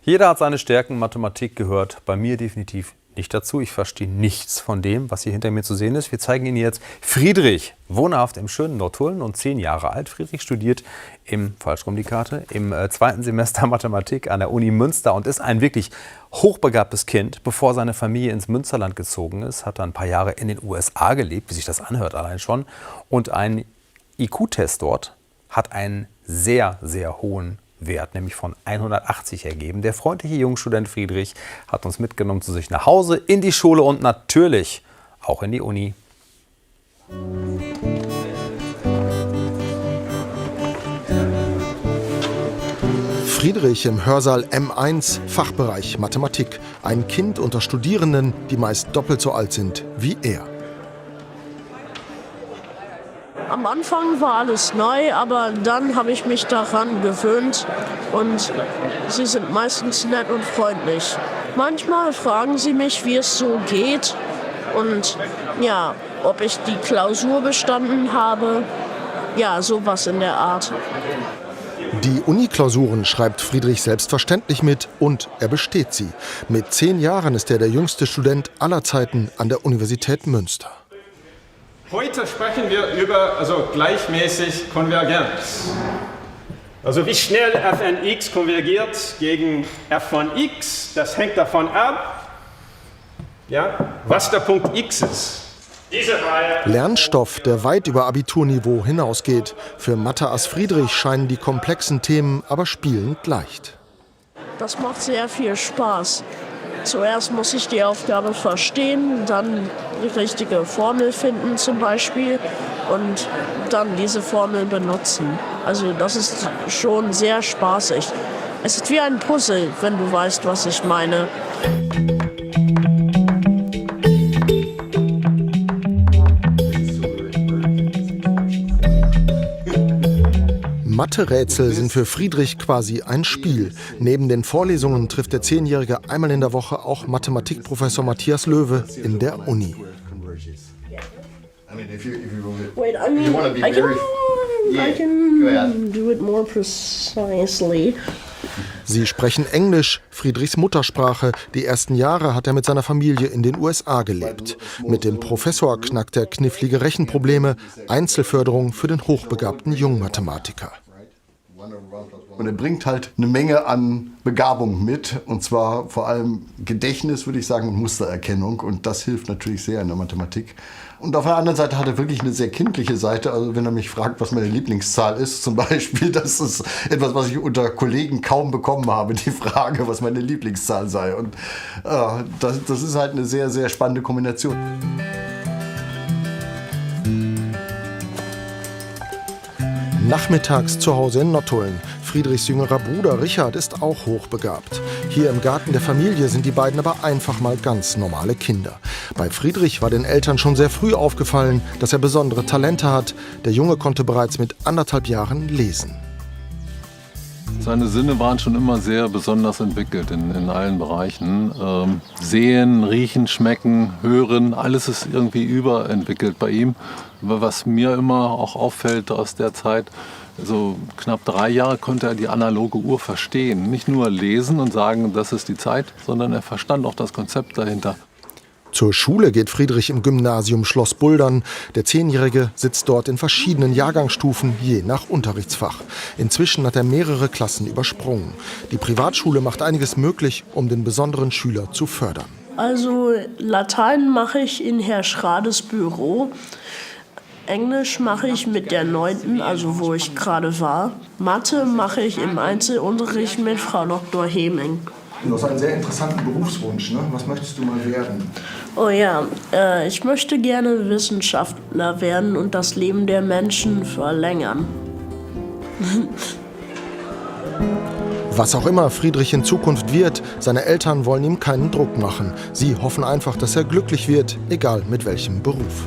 Jeder hat seine Stärken. Mathematik gehört bei mir definitiv nicht dazu. Ich verstehe nichts von dem, was hier hinter mir zu sehen ist. Wir zeigen Ihnen jetzt Friedrich, wohnhaft im schönen Nordtulln und 10 Jahre alt. Friedrich studiert im 2. Semester Mathematik an der Uni Münster und ist ein wirklich hochbegabtes Kind. Bevor seine Familie ins Münsterland gezogen ist, hat er ein paar Jahre in den USA gelebt, wie sich das anhört allein schon. Und ein IQ-Test dort hat einen sehr, sehr hohen Wert, nämlich von 180 ergeben. Der freundliche Jungstudent Friedrich hat uns mitgenommen zu sich nach Hause, in die Schule und natürlich auch in die Uni. Friedrich im Hörsaal M1, Fachbereich Mathematik. Ein Kind unter Studierenden, die meist doppelt so alt sind wie er. Am Anfang war alles neu, aber dann habe ich mich daran gewöhnt und sie sind meistens nett und freundlich. Manchmal fragen sie mich, wie es so geht und ja, ob ich die Klausur bestanden habe. Ja, sowas in der Art. Die Uni-Klausuren schreibt Friedrich selbstverständlich mit und er besteht sie. Mit 10 Jahren ist er der jüngste Student aller Zeiten an der Universität Münster. Heute sprechen wir über gleichmäßig Konvergenz. Also wie schnell f von x konvergiert gegen f von x, das hängt davon ab, was der Punkt x ist. Lernstoff, der weit über Abiturniveau hinausgeht. Für Mathe-Ass Friedrich scheinen die komplexen Themen aber spielend leicht. Das macht sehr viel Spaß. Zuerst muss ich die Aufgabe verstehen, dann die richtige Formel finden zum Beispiel und dann diese Formel benutzen. Also das ist schon sehr spaßig. Es ist wie ein Puzzle, wenn du weißt, was ich meine. Mathe-Rätsel sind für Friedrich quasi ein Spiel. Neben den Vorlesungen trifft der 10-Jährige einmal in der Woche auch Mathematikprofessor Matthias Löwe in der Uni. Sie sprechen Englisch, Friedrichs Muttersprache. Die ersten Jahre hat er mit seiner Familie in den USA gelebt. Mit dem Professor knackt er knifflige Rechenprobleme, Einzelförderung für den hochbegabten Jungmathematiker. Und er bringt halt eine Menge an Begabung mit, und zwar vor allem Gedächtnis, würde ich sagen, und Mustererkennung. Und das hilft natürlich sehr in der Mathematik. Und auf der anderen Seite hat er wirklich eine sehr kindliche Seite. Also wenn er mich fragt, was meine Lieblingszahl ist, zum Beispiel, das ist etwas, was ich unter Kollegen kaum bekommen habe, die Frage, was meine Lieblingszahl sei. Und das ist halt eine sehr, sehr spannende Kombination. Nachmittags zu Hause in Nordtulln. Friedrichs jüngerer Bruder Richard ist auch hochbegabt. Hier im Garten der Familie sind die beiden aber einfach mal ganz normale Kinder. Bei Friedrich war den Eltern schon sehr früh aufgefallen, dass er besondere Talente hat. Der Junge konnte bereits mit 1,5 Jahren lesen. Seine Sinne waren schon immer sehr besonders entwickelt in allen Bereichen. Sehen, riechen, schmecken, hören, alles ist irgendwie überentwickelt bei ihm. Was mir immer auch auffällt aus der Zeit, so knapp 3 Jahre konnte er die analoge Uhr verstehen. Nicht nur lesen und sagen, das ist die Zeit, sondern er verstand auch das Konzept dahinter. Zur Schule geht Friedrich im Gymnasium Schloss Buldern. Der 10-Jährige sitzt dort in verschiedenen Jahrgangsstufen, je nach Unterrichtsfach. Inzwischen hat er mehrere Klassen übersprungen. Die Privatschule macht einiges möglich, um den besonderen Schüler zu fördern. Also Latein mache ich in Herr Schrades Büro. Englisch mache ich mit der 9., also wo ich gerade war. Mathe mache ich im Einzelunterricht mit Frau Dr. Heming. Du hast einen sehr interessanten Berufswunsch, ne? Was möchtest du mal werden? Oh ja, ich möchte gerne Wissenschaftler werden und das Leben der Menschen verlängern. Was auch immer Friedrich in Zukunft wird, seine Eltern wollen ihm keinen Druck machen. Sie hoffen einfach, dass er glücklich wird, egal mit welchem Beruf.